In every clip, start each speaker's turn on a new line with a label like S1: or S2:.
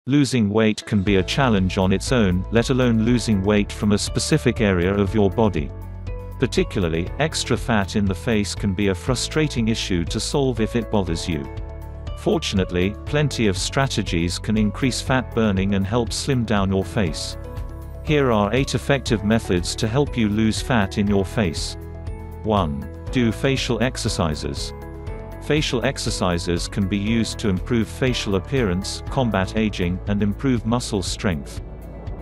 S1: Losing weight can be a challenge on its own, let alone losing weight from a specific area of your body. Particularly, extra fat in the face can be a frustrating issue to solve if it bothers you. Fortunately, plenty of strategies can increase fat burning and help slim down your face. Here are 8 effective methods to help you lose fat in your face. 1. Do facial exercises. Facial exercises can be used to improve facial appearance, combat aging, and improve muscle strength.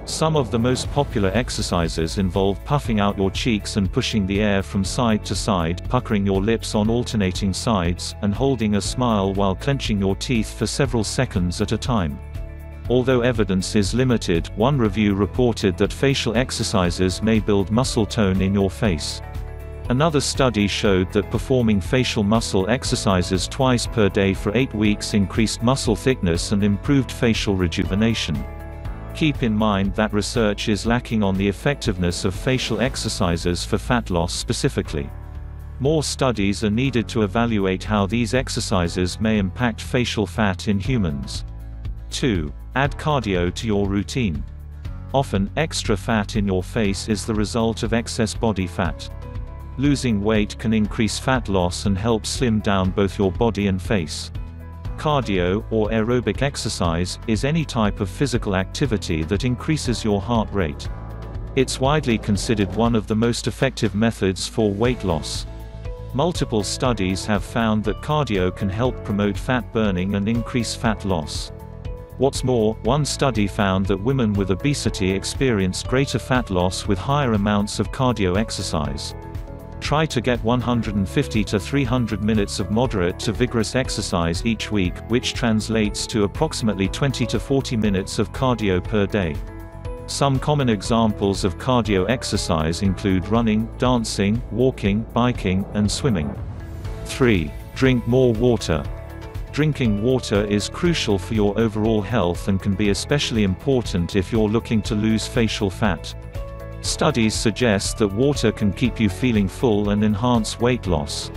S1: Some of the most popular exercises involve puffing out your cheeks and pushing the air from side to side, puckering your lips on alternating sides, and holding a smile while clenching your teeth for several seconds at a time. Although evidence is limited, one review reported that facial exercises may build muscle tone in your face. Another study showed that performing facial muscle exercises twice per day for 8 weeks increased muscle thickness and improved facial rejuvenation. Keep in mind that research is lacking on the effectiveness of facial exercises for fat loss specifically. More studies are needed to evaluate how these exercises may impact facial fat in humans. 2. Add cardio to your routine. Often, extra fat in your face is the result of excess body fat. Losing weight can increase fat loss and help slim down both your body and face. Cardio, or aerobic exercise, is any type of physical activity that increases your heart rate. It's widely considered one of the most effective methods for weight loss. Multiple studies have found that cardio can help promote fat burning and increase fat loss. What's more, one study found that women with obesity experienced greater fat loss with higher amounts of cardio exercise. Try to get 150 to 300 minutes of moderate to vigorous exercise each week, which translates to approximately 20 to 40 minutes of cardio per day. Some common examples of cardio exercise include running, dancing, walking, biking, and swimming. 3. Drink more water. Drinking water is crucial for your overall health and can be especially important if you're looking to lose facial fat. Studies suggest that water can keep you feeling full and enhance weight loss.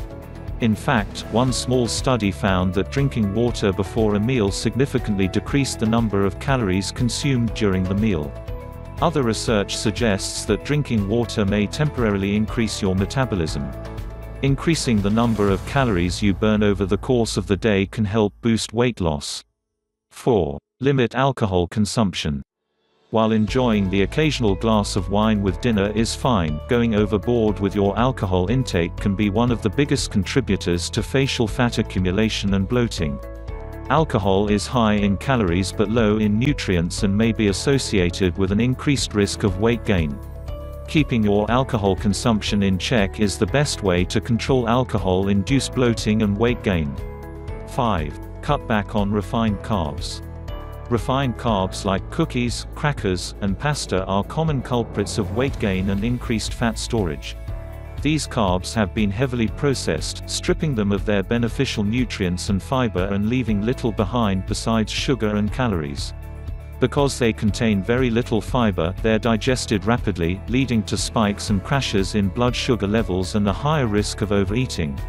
S1: In fact, one small study found that drinking water before a meal significantly decreased the number of calories consumed during the meal. Other research suggests that drinking water may temporarily increase your metabolism. Increasing the number of calories you burn over the course of the day can help boost weight loss. 4. Limit alcohol consumption. While enjoying the occasional glass of wine with dinner is fine, going overboard with your alcohol intake can be one of the biggest contributors to facial fat accumulation and bloating. Alcohol is high in calories but low in nutrients and may be associated with an increased risk of weight gain. Keeping your alcohol consumption in check is the best way to control alcohol-induced bloating and weight gain. 5. Cut back on refined carbs. Refined carbs like cookies, crackers, and pasta are common culprits of weight gain and increased fat storage. These carbs have been heavily processed, stripping them of their beneficial nutrients and fiber and leaving little behind besides sugar and calories. Because they contain very little fiber, they're digested rapidly, leading to spikes and crashes in blood sugar levels and a higher risk of overeating.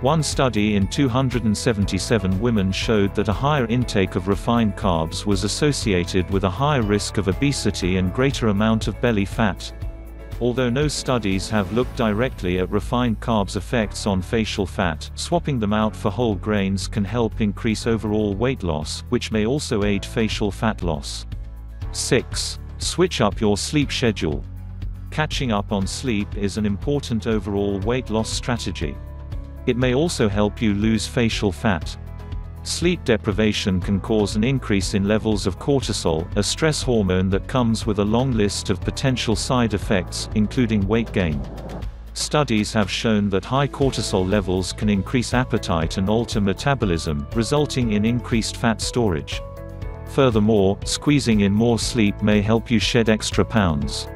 S1: One study in 277 women showed that a higher intake of refined carbs was associated with a higher risk of obesity and greater amount of belly fat. Although no studies have looked directly at refined carbs' effects on facial fat, swapping them out for whole grains can help increase overall weight loss, which may also aid facial fat loss. 6. Switch up your sleep schedule. Catching up on sleep is an important overall weight loss strategy. It may also help you lose facial fat. Sleep deprivation can cause an increase in levels of cortisol, a stress hormone that comes with a long list of potential side effects, including weight gain. Studies have shown that high cortisol levels can increase appetite and alter metabolism, resulting in increased fat storage. Furthermore, squeezing in more sleep may help you shed extra pounds.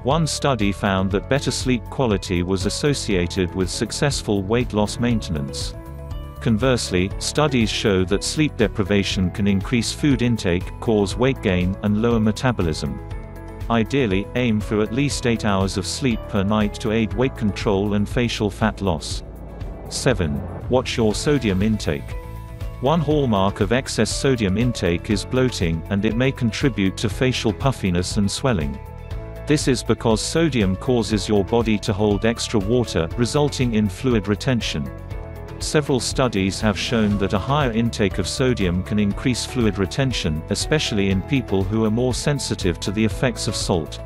S1: One study found that better sleep quality was associated with successful weight loss maintenance. Conversely, studies show that sleep deprivation can increase food intake, cause weight gain, and lower metabolism. Ideally, aim for at least 8 hours of sleep per night to aid weight control and facial fat loss. 7. Watch your sodium intake. One hallmark of excess sodium intake is bloating, and it may contribute to facial puffiness and swelling. This is because sodium causes your body to hold extra water, resulting in fluid retention. Several studies have shown that a higher intake of sodium can increase fluid retention, especially in people who are more sensitive to the effects of salt.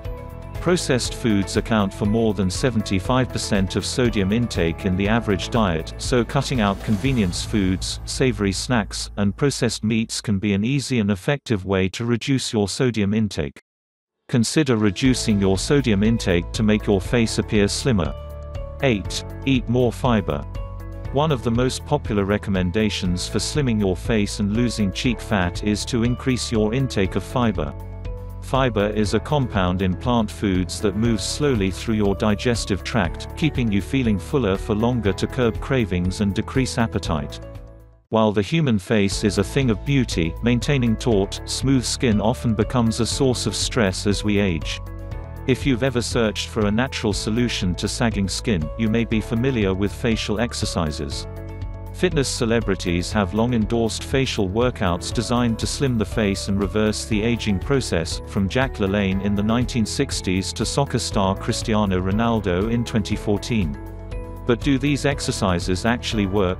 S1: Processed foods account for more than 75% of sodium intake in the average diet, so cutting out convenience foods, savory snacks, and processed meats can be an easy and effective way to reduce your sodium intake. Consider reducing your sodium intake to make your face appear slimmer. 8. Eat more fiber. One of the most popular recommendations for slimming your face and losing cheek fat is to increase your intake of fiber. Fiber is a compound in plant foods that moves slowly through your digestive tract, keeping you feeling fuller for longer to curb cravings and decrease appetite. While the human face is a thing of beauty, maintaining taut, smooth skin often becomes a source of stress as we age. If you've ever searched for a natural solution to sagging skin, you may be familiar with facial exercises. Fitness celebrities have long endorsed facial workouts designed to slim the face and reverse the aging process, from Jack LaLanne in the 1960s to soccer star Cristiano Ronaldo in 2014. But do these exercises actually work?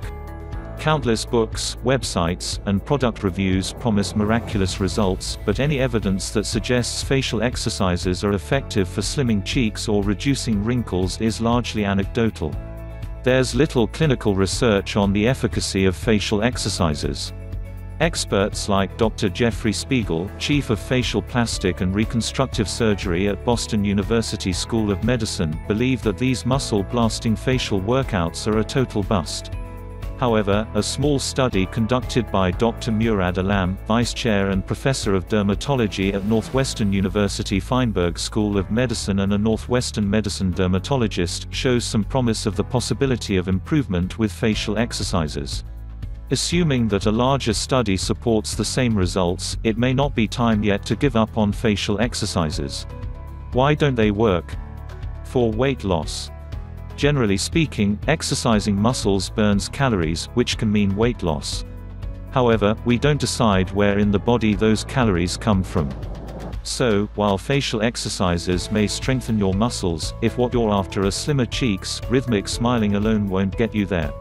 S1: Countless books, websites, and product reviews promise miraculous results, but any evidence that suggests facial exercises are effective for slimming cheeks or reducing wrinkles is largely anecdotal. There's little clinical research on the efficacy of facial exercises. Experts like Dr. Jeffrey Spiegel, chief of facial plastic and reconstructive surgery at Boston University School of Medicine, believe that these muscle-blasting facial workouts are a total bust. However, a small study conducted by Dr. Murad Alam, vice chair and professor of dermatology at Northwestern University Feinberg School of Medicine and a Northwestern medicine dermatologist, shows some promise of the possibility of improvement with facial exercises. Assuming that a larger study supports the same results, it may not be time yet to give up on facial exercises. Why don't they work? For weight loss. Generally speaking, exercising muscles burns calories, which can mean weight loss. However, we don't decide where in the body those calories come from. So, while facial exercises may strengthen your muscles, if what you're after are slimmer cheeks, rhythmic smiling alone won't get you there.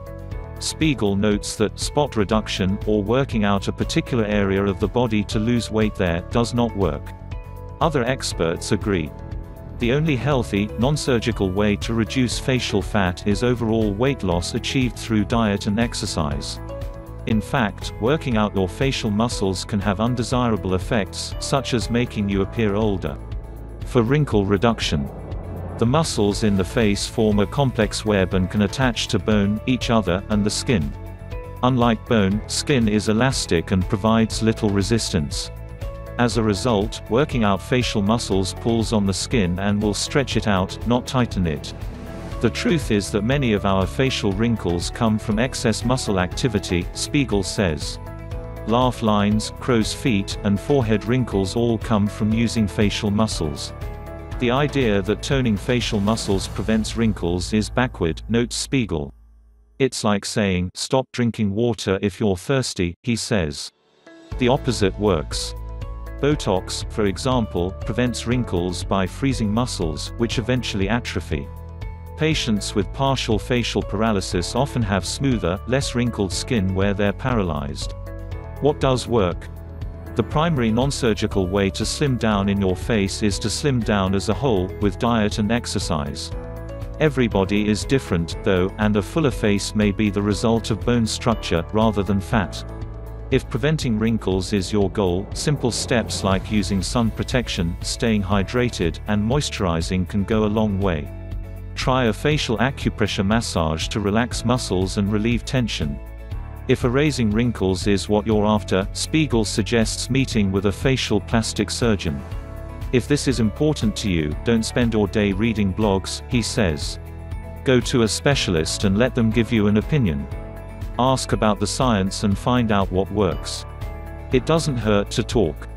S1: Spiegel notes that spot reduction, or working out a particular area of the body to lose weight there, does not work. Other experts agree. The only healthy, non-surgical way to reduce facial fat is overall weight loss achieved through diet and exercise. In fact, working out your facial muscles can have undesirable effects, such as making you appear older. For wrinkle reduction. The muscles in the face form a complex web and can attach to bone, each other, and the skin. Unlike bone, skin is elastic and provides little resistance. As a result, working out facial muscles pulls on the skin and will stretch it out, not tighten it. The truth is that many of our facial wrinkles come from excess muscle activity, Spiegel says. Laugh lines, crow's feet, and forehead wrinkles all come from using facial muscles. The idea that toning facial muscles prevents wrinkles is backward, notes Spiegel. It's like saying, stop drinking water if you're thirsty, he says. The opposite works. Botox, for example, prevents wrinkles by freezing muscles, which eventually atrophy. Patients with partial facial paralysis often have smoother, less wrinkled skin where they're paralyzed. What does work? The primary non-surgical way to slim down in your face is to slim down as a whole, with diet and exercise. Everybody is different, though, and a fuller face may be the result of bone structure, rather than fat. If preventing wrinkles is your goal, simple steps like using sun protection, staying hydrated, and moisturizing can go a long way. Try a facial acupressure massage to relax muscles and relieve tension. If erasing wrinkles is what you're after, Spiegel suggests meeting with a facial plastic surgeon. If this is important to you, don't spend your day reading blogs, he says. Go to a specialist and let them give you an opinion. Ask about the science and find out what works. It doesn't hurt to talk.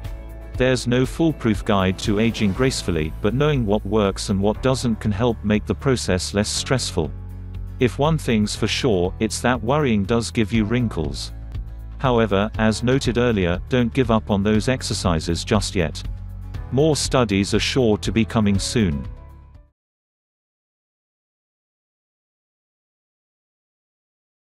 S1: There's no foolproof guide to aging gracefully, but knowing what works and what doesn't can help make the process less stressful. If one thing's for sure, it's that worrying does give you wrinkles. However, as noted earlier, don't give up on those exercises just yet. More studies are sure to be coming soon.